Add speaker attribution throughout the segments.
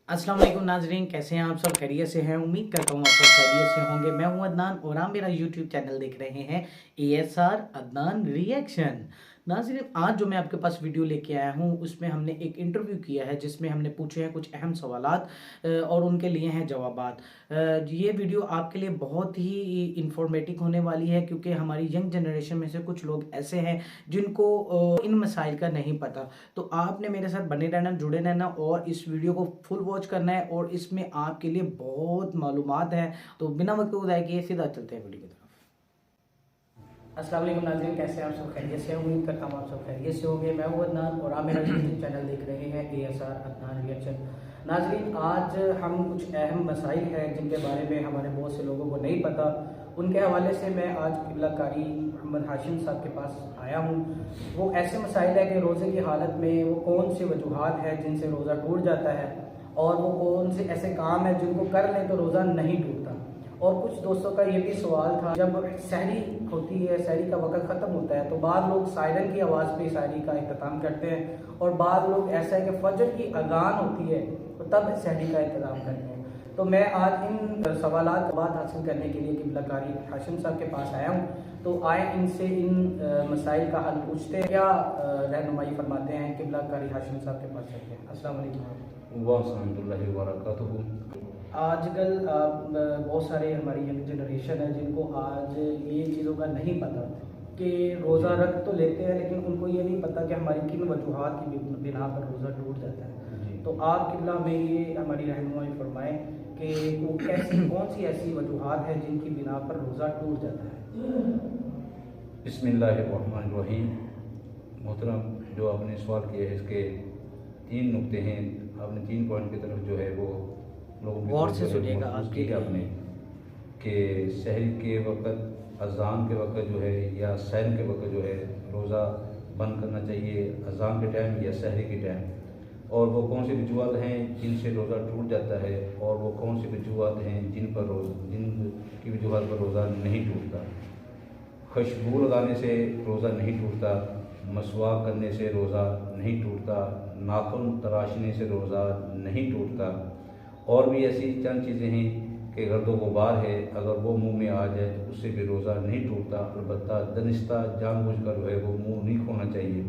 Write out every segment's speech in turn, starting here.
Speaker 1: अस्सलाम वालेकुम नाजरीन, कैसे हैं आप सब? खैरियत से हैं? उम्मीद करता हूँ आप सब खैरियत से होंगे। मैं हूँ अदनान और आप मेरा यूट्यूब चैनल देख रहे हैं ASR अदनान रिएक्शन। नाजरीन, आज जो मैं आपके पास वीडियो लेके आया हूँ उसमें हमने एक इंटरव्यू किया है जिसमें हमने पूछे हैं कुछ अहम सवालात और उनके लिए हैं जवाबात। ये वीडियो आपके लिए बहुत ही इंफॉर्मेटिव होने वाली है क्योंकि हमारी यंग जनरेशन में से कुछ लोग ऐसे हैं जिनको इन मसाइल का नहीं पता। तो आपने मेरे साथ बने रहना, जुड़े रहना और इस वीडियो को फुल वॉच करना है और इसमें आपके लिए बहुत मालूमात है। तो बिना वक्त उदाय किए सीधा चलते हैं वीडियो की तरफ। अस्सलाम वालेकुम नाज़रीन, कैसे हैं आप सब? खैरियत से? उम्मीद करता हूँ आप सब खैरियत से होंगे। मैं हूँ अदनान और आप मेरा यूट्यूब चैनल देख रहे हैं ASR अदनान रिएक्शन। नाज़रीन, आज हम कुछ अहम मसाइल हैं जिनके बारे में हमारे बहुत से लोगों को नहीं पता, उनके हवाले से मैं आज किबला कारी मोहम्मद हाशिम साहब के पास आया हूँ। वो ऐसे मसाइल है कि रोज़े की हालत में वो कौन से वजूहात हैं जिनसे रोज़ा टूट जाता है और वो कौन से ऐसे काम हैं जिनको कर लें तो रोज़ा नहीं टूटता। और कुछ दोस्तों का ये भी सवाल था, जब सहरी होती है, सहरी का वक्त ख़त्म होता है तो बाद लोग सायरन की आवाज़ पे सहरी का इख्तिताम करते हैं और बाद लोग ऐसा है कि फजर की अजान होती है तो तब सहरी का इंतज़ाम करते हैं। तो मैं आज इन सवालात का बात हासिल करने के लिए किबला कारी हाशिम साहब के पास आया हूँ। तो आए इनसे इन मसाइल का हल पूछते हैं, क्या रहनुमाई फरमाते हैं। किबला कारी हाशिम साहब के पास चलते हैं। अस्सलाम वालेकुम।
Speaker 2: वाहमतुल्लाहि व बरकातुहू।
Speaker 1: आजकल बहुत सारे हमारी यंग जनरेशन है जिनको आज ये चीज़ों का नहीं पता कि रोज़ा रख तो लेते हैं लेकिन उनको ये नहीं पता कि हमारी किन वजूहात की बिना पर रोज़ा टूट जाता है। तो आप किबला में ये हमारी रहनुमाई फरमाएं कि वो कौन सी ऐसी वजूहात है जिनकी बिना पर रोज़ा टूट जाता है।
Speaker 2: बिस्मिल्लाहिर्रहमानिर्रहीम। मोहतरम, जो आपने सवाल किया है इसके 3 नुक्ते हैं। आपने 3 पॉइंट की तरफ जो है वो लोगों की
Speaker 1: गौर से सुनिएगा आपके
Speaker 2: की आपने कि सहरी के वक्त, अजान के वक्त जो है या सहर के वक्त जो है रोज़ा बंद करना चाहिए, अजान के टाइम या सहरी के टाइम, और वो कौन सी वजूहत हैं जिनसे रोज़ा टूट जाता है और वो कौन सी वजूहत हैं जिन की वजूहत पर रोज़ा नहीं टूटता। खुशबू लगाने से रोज़ा नहीं टूटता, मसवाक करने से रोज़ा नहीं टूटता, नाखून तराशने से रोज़ा नहीं टूटता, और भी ऐसी चंद चीज़ें हैं कि गर्दो गुबार है अगर वो मुंह में आ जाए तो उससे भी रोज़ा नहीं टूटता। अलबत्ता दनिस्ता जानबूझकर जो है वो मुंह नहीं खोना चाहिए।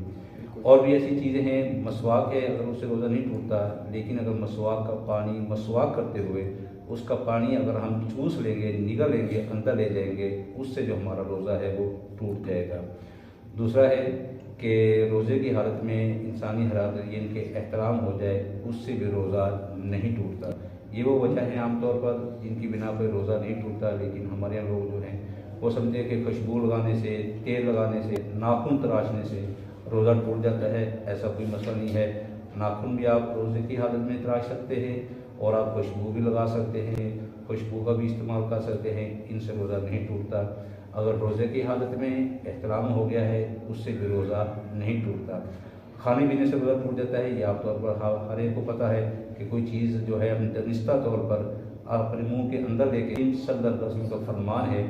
Speaker 2: और भी ऐसी चीज़ें हैं, मसवाक है अगर उससे रोज़ा नहीं टूटता, लेकिन अगर मसवाक का पानी मसवाक करते हुए उसका पानी अगर हम चूस लेंगे, निगल लेंगे, अंदर ले जाएंगे, उससे जो हमारा रोज़ा है वो टूट जाएगा। दूसरा है कि रोज़े की हालत में इंसानी हरारत के एहतराम हो जाए, उससे भी रोज़ा नहीं टूटता। ये वो वजह है आमतौर पर जिनकी बिना पर रोज़ा नहीं टूटता, लेकिन हमारे यहाँ लोग जो हैं वो समझे कि खुशबू लगाने से, तेल लगाने से, नाखून तराशने से रोज़ा टूट जाता है। ऐसा कोई मसला नहीं है। नाखून भी आप रोज़े की हालत में तराश सकते हैं और आप खुशबू भी लगा सकते हैं, खुशबू का भी इस्तेमाल कर सकते हैं, इनसे रोज़ा नहीं टूटता। अगर रोज़े की हालत में एहतराम हो गया है उससे भी रोज़ा नहीं टूटता। खाने पीने से रोज़ा टूट जाता है, ये आप तौर पर हर एक को पता है कि कोई चीज़ जो है अपने दनिस्ता तौर पर आप अपने मुंह के अंदर लेके, सल्लल्लाहु अलैहि वसल्लम का फरमान है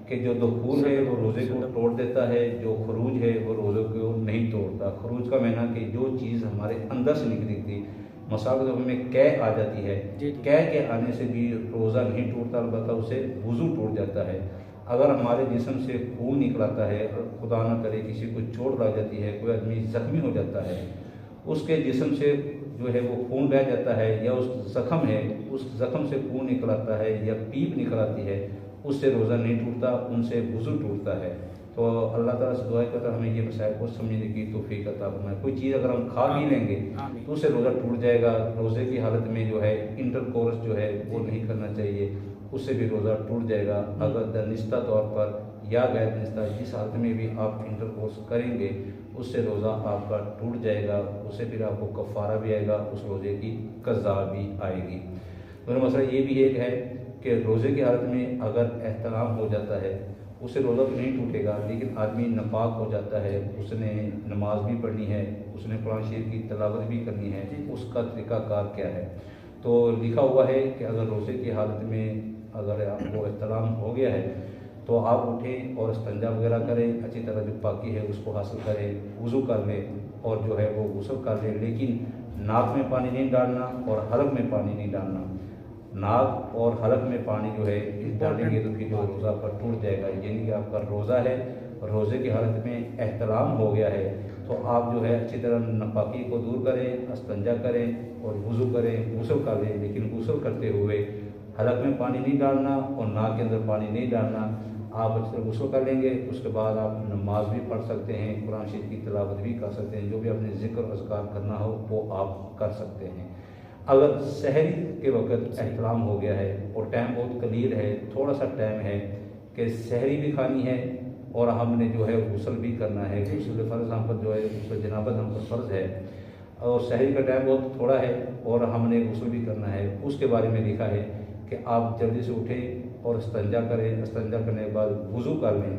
Speaker 2: कि जो दुखूल है वो रोज़े को तोड़ देता है, जो खरूज है वो रोज़े को नहीं तोड़ता। खरूज का माना कि जो चीज़ हमारे अंदर से निकली थी, मसाल जब हमें कै आ जाती है, कै के आने से भी रोज़ा नहीं टूटता, अलबत्ता उसे वज़ू टूट जाता है। अगर हमारे जिस्म से खून निकलाता है, खुदा न करे किसी को चोट लग जाती है, कोई आदमी ज़ख्मी हो जाता है, उसके जिस्म से जो है वो खून बह जाता है या उस ज़ख्म है उस ज़ख्म से खून निकल आता है या पीप निकल आती है, उससे रोज़ा नहीं टूटता, उनसे वज़ू टूटता है। तो अल्लाह ताला से दुआ करता हमें ये मसाइल को समझने की तौफीक अता फरमाए। कोई चीज़ अगर हम खा भी लेंगे तो उससे रोज़ा टूट जाएगा। रोज़े की हालत में जो है इंटरकोर्स जो है वो नहीं करना चाहिए, उससे भी रोज़ा टूट जाएगा। अगर दनिस्ता तौर पर या गैर दनिस्ता जिस हालत में भी आप इंटरकोर्स करेंगे उससे रोज़ा आपका टूट जाएगा, उससे फिर आपको कफ़ारा भी आएगा, उस रोज़े की क़ज़ा भी आएगी। तो मसला ये भी एक है कि रोज़े की हालत में अगर एहतराम हो जाता है उससे रोज़ा तो नहीं टूटेगा, लेकिन आदमी नापाक हो जाता है, उसने नमाज भी पढ़नी है, उसने कुरान शरीफ की तिलावत भी करनी है, उसका तरीक़ाकार क्या है। तो लिखा हुआ है कि अगर रोज़े की हालत में अगर आपको एहतराम हो गया है तो आप उठें और इस्तंजा वगैरह करें, अच्छी तरह जो पाकी है उसको हासिल करें, वज़ू कर लें और जो है वो गुस्ल कर लें, लेकिन नाक में पानी नहीं डालना और हलक में पानी नहीं डालना। नाक और हलक में पानी जो है इस डालेंगे तो फिर जो रोज़ा आपका टूट जाएगा, यानी कि आपका रोज़ा है और रोज़े की हालत में एहतराम हो गया है, तो आप जो है अच्छी तरह नापाकी को दूर करें, अस्तंजा करें और वुज़ू करें, गुस्ल कर लें। लेकिन गुस्ल करते हुए हलक में पानी नहीं डालना और नाक के अंदर पानी नहीं डालना। आप अच्छी तरह गुस्ल कर लेंगे, उसके बाद आप नमाज भी पढ़ सकते हैं, कुरान शरीफ की तिलावत भी कर सकते हैं, जो भी अपने ज़िक्र अज़कार करना हो वो आप कर सकते हैं। अगर सहरी के वक्त एहतराम हो गया है और टाइम बहुत कलील है, थोड़ा सा टाइम है कि सहरी भी खानी है और हमने जो है गुस्ल भी करना है, गुस्ल फ़र्ज़ हम पर जो है गुस्ल जनाबत हम पर फ़र्ज़ है, और सहरी का टाइम बहुत थोड़ा है और हमने गुस्ल भी करना है, उसके बारे में लिखा है कि आप जल्दी से उठें और इस्तंजा करें। इस्तंजा करने के बाद वुज़ू कर लें।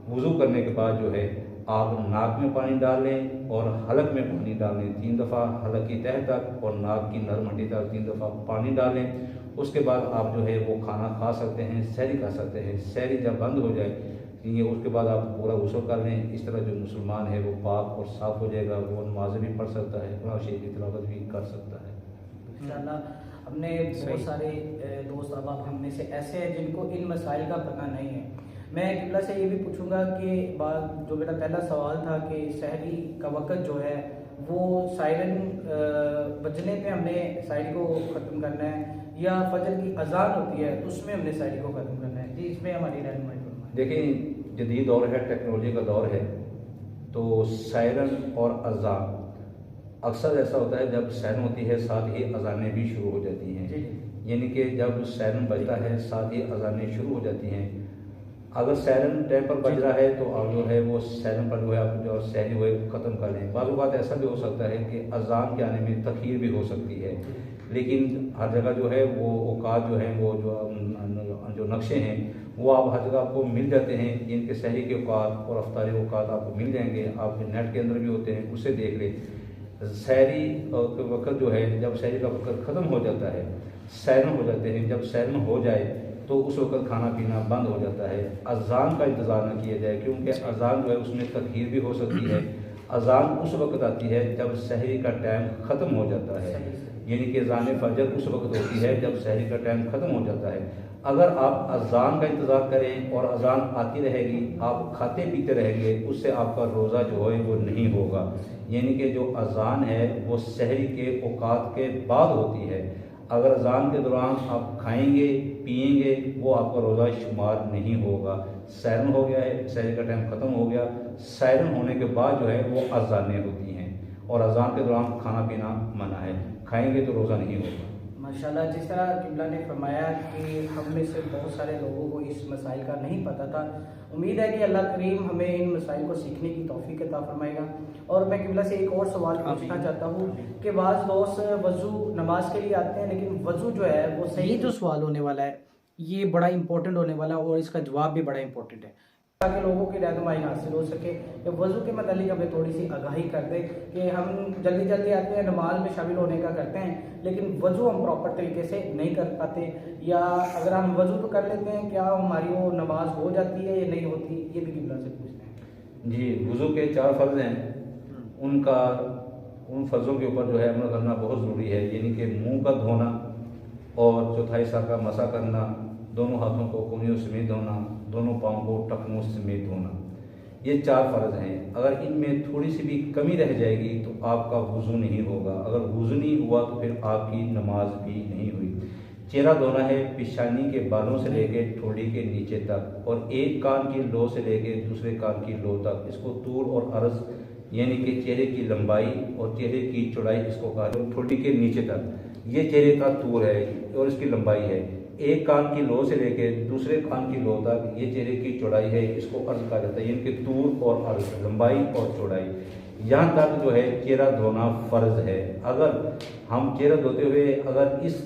Speaker 2: वुज़ू करने के बाद जो है आप नाक में पानी डाल लें और हलक में पानी डाल लें 3 दफ़ा, हलक की तह तक और नाक की नरम हड्डी तक 3 दफ़ा पानी डालें। उसके बाद आप जो है वो खाना खा सकते हैं, सहरी कर सकते हैं। सहरी जब बंद हो जाए ये उसके बाद आप पूरा गुस्ल कर लें। इस तरह जो मुसलमान है वो पाक और साफ़ हो जाएगा, वो नमाज़ें भी पढ़ सकता है, कुरान शरीफ की तिलावत भी कर सकता है।
Speaker 1: इंशाअल्लाह हमने बहुत सारे दोस्त अहबाब हम में से ऐसे हैं जिनको इन मसाइल का पता नहीं है। मैं किबला से ये भी पूछूंगा कि जो मेरा पहला सवाल था कि सहरी का वक़्त जो है वो सायरन बजने पे हमने सहरी को ख़त्म करना है या फजर की अजान होती है उसमें हमने सहरी को ख़त्म करना है? जी, इसमें हमारी रहनुमाई फरमाएं।
Speaker 2: देखिए, जदीद दौर है, टेक्नोलॉजी का दौर है, तो सायरन और अजान अक्सर ऐसा होता है जब सायरन होती है साथ ही अजानें भी शुरू हो जाती हैं। यानी कि जब सायरन बजता है साथ ही अजानें शुरू हो जाती हैं। अगर सायरन टाइम पर बज रहा है तो आप जो है वो सायरन पर जो है आप जो सहरी हुए ख़त्म कर लें। बाज़ बात ऐसा भी हो सकता है कि अजान के आने में तख़ीर भी हो सकती है, लेकिन हर जगह जो है वो औकात जो है वो जो नक्शे हैं वो आप हर जगह आपको मिल जाते हैं। इनके सहरी के औकात और अफ्तारी औकात आपको मिल जाएंगे, आपके नेट के अंदर भी होते हैं, उससे देख लें। सहरी के वक्त जो है जब सहरी का वक्त ख़त्म हो जाता है, सैरन हो जाते हैं, जब सैरन हो जाए तो उस वक्त खाना पीना बंद हो जाता है। अजान का इंतज़ार न किया जाए, क्योंकि अजान जो है उसमें तख़ीर भी हो सकती है। अजान उस वक्त आती है जब सहरी का टाइम ख़त्म हो जाता है, यानी कि अज़ान फजर उस वक्त होती है जब सहरी का टाइम ख़त्म हो जाता है। अगर आप अजान का इंतज़ार करें और अजान आती रहेगी, आप खाते पीते रहेंगे, उससे आपका रोज़ा जो है वो नहीं होगा। यानी कि जो अजान है वो सहरी के औकात के बाद होती है। अगर अजान के दौरान आप खाएंगे पिएंगे वो आपका रोज़ा शुमार नहीं होगा। सैरन हो गया है, सहरी का टाइम ख़त्म हो गया, सैरन होने के बाद जो है वो अजानें होती हैं और अजान के दौरान खाना पीना मना है, खाएंगे तो रोज़ा नहीं होगा।
Speaker 1: माशाल्लाह, जिस तरह किबला ने फरमाया कि हम में से बहुत सारे लोगों को इस मसाइल का नहीं पता था। उम्मीद है कि अल्लाह करीम हमें इन मसाइल को सीखने की तौफीक अता फरमाएगा। और मैं किबला से एक और सवाल पूछना चाहता हूँ कि बाज़ दोस्त वज़ू नमाज के लिए आते हैं लेकिन वज़ू जो है वो सही, जो सवाल होने वाला है ये बड़ा इंपॉर्टेंट होने वाला है और इसका जवाब भी बड़ा इंपॉर्टेंट है, ताकि लोगों की रहनुमाई हासिल हो सके। कि वज़ू के मतलब हमें थोड़ी सी आगाही कर दे कि हम जल्दी जल्दी आते हैं, नमाज में शामिल होने का करते हैं, लेकिन वज़ू हम प्रॉपर तरीके से नहीं कर पाते, या अगर हम वज़ू तो कर लेते हैं क्या हमारी वो नमाज हो जाती है या नहीं होती, ये भी किबला से पूछते हैं।
Speaker 2: जी, वज़ू के 4 फ़र्ज़ हैं, उन फ़र्ज़ों के ऊपर जो है अमल करना बहुत ज़रूरी है। यानी कि मुँह का धोना और चौथाई सर का मसा करना, दोनों हाथों को कोहनियों समेत धोना, दोनों पाँव को टखनों समेत धोना, ये 4 फ़र्ज़ हैं। अगर इनमें थोड़ी सी भी कमी रह जाएगी तो आपका वज़ू नहीं होगा। अगर वज़ू नहीं हुआ तो फिर आपकी नमाज भी नहीं हुई। चेहरा धोना है पेशानी के बालों से लेके ठोड़ी के नीचे तक, और एक कान की लो से लेके दूसरे कान की लो तक। इसको तूल और अर्ज़ यानी कि चेहरे की लंबाई और चेहरे की चौड़ाई इसको कहा जाए। ठोड़ी के नीचे तक ये चेहरे का तूल है और इसकी लंबाई है। एक कान की लो से लेकर दूसरे कान की लो तक ये चेहरे की चौड़ाई है, इसको अर्ज कहा जाता है। यानी कि तूल और अर्ज, लंबाई और चौड़ाई, यहाँ तक जो है चेहरा धोना फ़र्ज है। अगर हम चेहरा धोते हुए अगर इस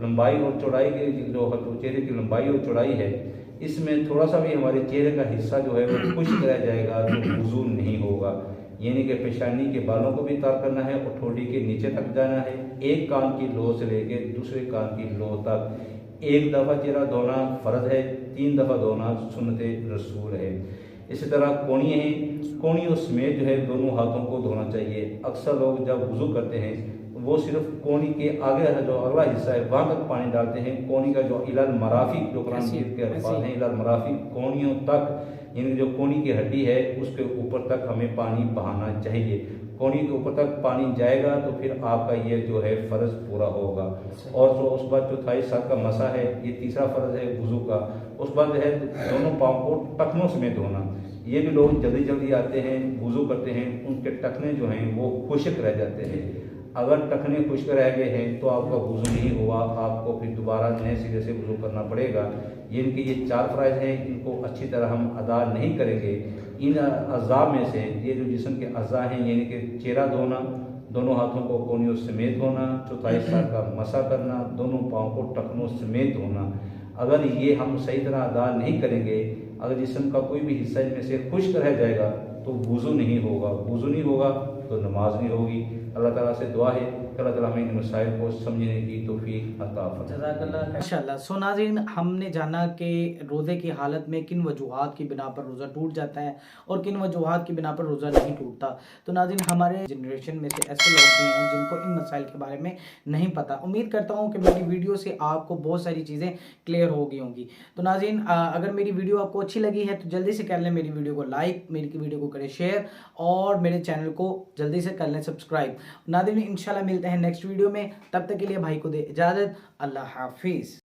Speaker 2: लंबाई और चौड़ाई के जो चेहरे की लंबाई और चौड़ाई है इसमें थोड़ा सा भी हमारे चेहरे का हिस्सा जो है वो खुश्क रह जाएगा तो वज़ू नहीं होगा। यानी कि पेशानी के बालों को भी तार करना है और ठोड़ी के नीचे तक जाना है। एक कान की लो से लेकर दूसरे कान की लो तक 1 दफ़ा चेहरा धोना फ़र्ज है, 3 दफ़ा धोना सुन्नत रसूल है। इसी तरह कोहनी है, कोहनियों समेत जो है दोनों हाथों को धोना चाहिए। अक्सर लोग जब वज़ू करते हैं وہ صرف کونی کے آگے جو اگلا حصہ ہے وہاں تک پانی ڈالتے ہیں. کونی کا جو الال مرافق جو قرآن مجید کے الفاظ ہیں الال مرافق کونیوں تک یعنی جو کونی کی ہڈی ہے اس کے اوپر تک ہمیں پانی بہانا چاہیے. کونی کے اوپر تک پانی جائے گا تو پھر آپ کا یہ جو ہے فرض پورا ہوگا. اور جو اس بعد چوتھائی ساتھ کا مسا ہے یہ تیسرا فرض ہے وضو کا. اس بعد ہے دونوں پاؤں کو ٹخنوں سمیت دھونا. یہ بھی لوگ جلدی جلدی آتے ہیں وضو کرتے ہیں ان کے ٹخنے جو ہیں وہ خشک رہ جاتے ہیں. اگر ٹخنے خشک رہ گئے ہیں تو آپ کا وضو نہیں ہوا, آپ کو پھر دوبارہ نئے سرے سے وضو کرنا پڑے گا. ان کے یہ 4 فرائض ہیں, ان کو اچھی طرح ہم ادا نہیں کریں گے. ان اعضاء میں سے یہ جو جسم کے اعضاء ہیں یعنی کہ چہرہ دھونا, دونوں ہاتھوں کو کونیوں سمیت دھونا, چوتھائی حصہ کا مسا کرنا, دونوں پاؤں کو ٹخنوں سمیت دھونا, اگر یہ ہم صحیح طرح ادا نہیں کریں گے, اگر جسم کا کوئی بھی حصہ ان میں سے خشک رہ جائے گا تو وضو نہیں ہوگا. وضو نہیں ہوگا تو نماز نہیں ہوگی. اللہ تعالیٰ سے دعا ہے کہ اللہ تعالیٰ ہمیں ان مسائل کو سمجھنے کی توفیق عطا فرمائے.
Speaker 1: جزاک اللہ ماشاءاللہ. سو ناظرین, ہم نے جانا کہ روزے کی حالت میں کن وجوہات کی بنا پر روزہ ٹوٹ جاتا ہے اور کن وجوہات کی بنا پر روزہ نہیں ٹوٹتا. تو ناظرین, ہمارے جنریشن میں سے ایسے لوگ بھی ہیں جن کو ان مسائل کے بارے میں نہیں پتہ. امید کرتا ہوں کہ میری ویڈیو سے آپ کو بہت ساری چیزیں کلیئر ہو گئی ہوں گی. تو ناظرین, اگر میری ویڈیو آپ کو اچھی لگی ہے تو جلدی سے کر لیں میری ویڈیو کو لائک, میری ویڈیو کو کریں شیئر اور میرے چینل کو جلدی سے کر لیں سبسکرائب. ناظرین, انشاءاللہ ملتے ہیں نیکسٹ ویڈیو میں. تب تک کے لیے بھائی کو دے اجازت. اللہ حافظ.